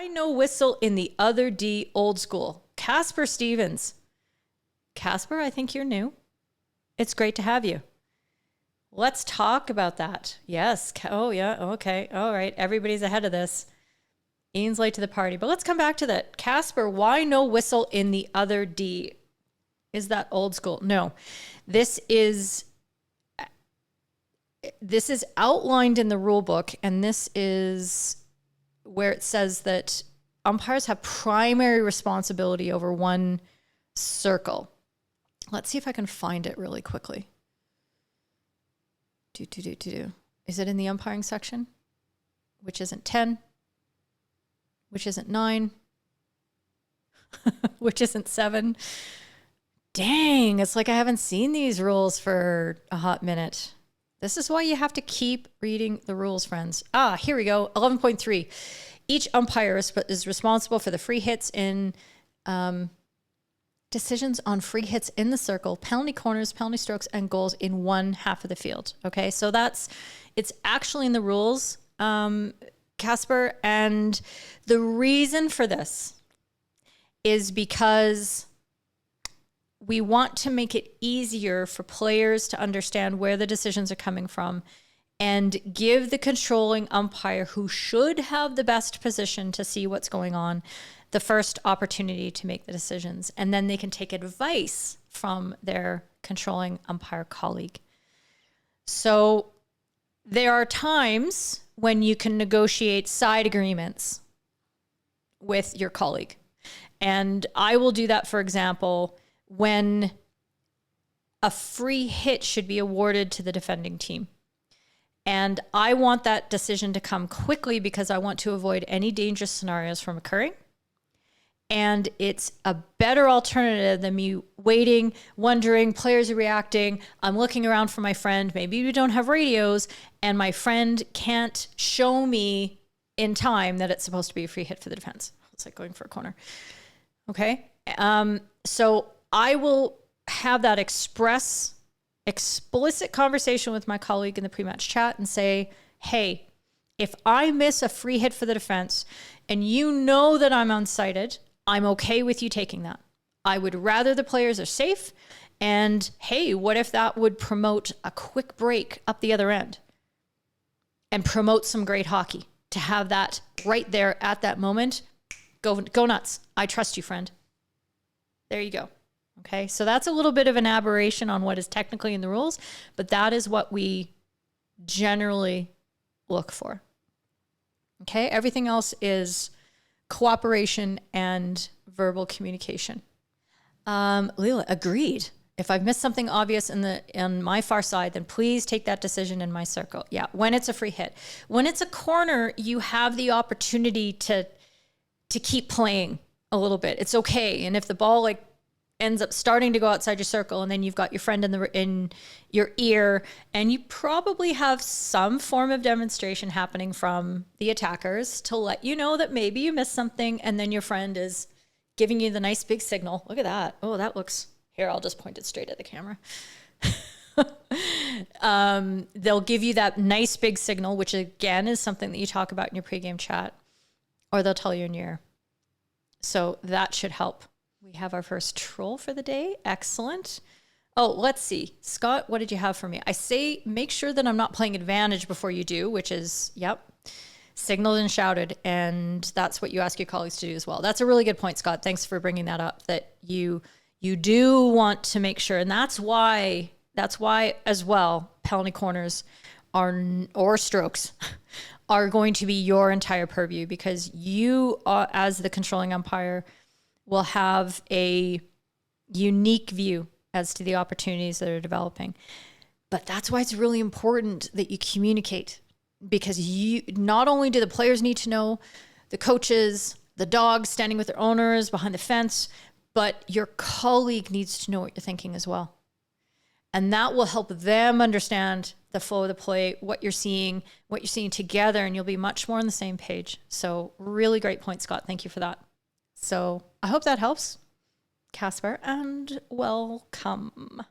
Why no whistle in the other D old school? Casper Stevens. Casper, I think you're new. It's great to have you. Let's talk about that. Yes. Oh, yeah. Okay. All right. Everybody's ahead of this. Ian's late to the party, but let's come back to that. Casper, why no whistle in the other D? Is that old school? No. This is outlined in the rule book, and this is where it says that umpires have primary responsibility over one circle. Let's see if I can find it really quickly. Is it in the umpiring section? Which isn't 10, which isn't 9, which isn't 7. Dang, it's like I haven't seen these rules for a hot minute. This is why you have to keep reading the rules, friends. Here we go. 11.3. Each umpire is responsible for the free hits in decisions on free hits in the circle, penalty corners, penalty strokes, and goals in one half of the field. Okay, so it's actually in the rules, Casper. And the reason for this is because we want to make it easier for players to understand where the decisions are coming from and give the controlling umpire, who should have the best position to see what's going on, the first opportunity to make the decisions. And then they can take advice from their controlling umpire colleague. So there are times when you can negotiate side agreements with your colleague. And I will do that, for example, when a free hit should be awarded to the defending team. And I want that decision to come quickly because I want to avoid any dangerous scenarios from occurring. And it's a better alternative than me waiting, wondering, players are reacting. I'm looking around for my friend. Maybe we don't have radios and my friend can't show me in time that it's supposed to be a free hit for the defense. It's like going for a corner. Okay. So I will have that explicit conversation with my colleague in the pre-match chat and say, hey, if I miss a free hit for the defense and you know that I'm unsighted, I'm okay with you taking that. I would rather the players are safe. And hey, what if that would promote a quick break up the other end and promote some great hockey? To have that right there at that moment, go nuts. I trust you, friend. There you go. Okay, so that's a little bit of an aberration on what is technically in the rules, but that is what we generally look for. Okay, everything else is cooperation and verbal communication. Leela, agreed. If I've missed something obvious on my far side, then please take that decision in my circle. Yeah, when it's a free hit. When it's a corner, you have the opportunity to keep playing a little bit. It's okay. And if the ball ends up starting to go outside your circle, and then you've got your friend in your ear, and you probably have some form of demonstration happening from the attackers to let you know that maybe you missed something, and then your friend is giving you the nice big signal. Look at that. Oh, that looks... Here, I'll just point it straight at the camera. They'll give you that nice big signal, which again is something that you talk about in your pregame chat, or they'll tell you in your ear. So that should help. We have our first troll for the day. Excellent. Oh, let's see. Scott, what did you have for me? I say make sure that I'm not playing advantage before you do, which is, yep, signaled and shouted. And that's what you ask your colleagues to do as well. That's a really good point, Scott. Thanks for bringing that up, that you do want to make sure. And that's why as well, penalty corners or strokes are going to be your entire purview, because you, as the controlling umpire, will have a unique view as to the opportunities that are developing. But that's why it's really important that you communicate, because not only do the players need to know, the coaches, the dogs standing with their owners behind the fence, but your colleague needs to know what you're thinking as well. And that will help them understand the flow of the play, what you're seeing together, and you'll be much more on the same page. So really great point, Scott. Thank you for that. So I hope that helps, Casper, and welcome.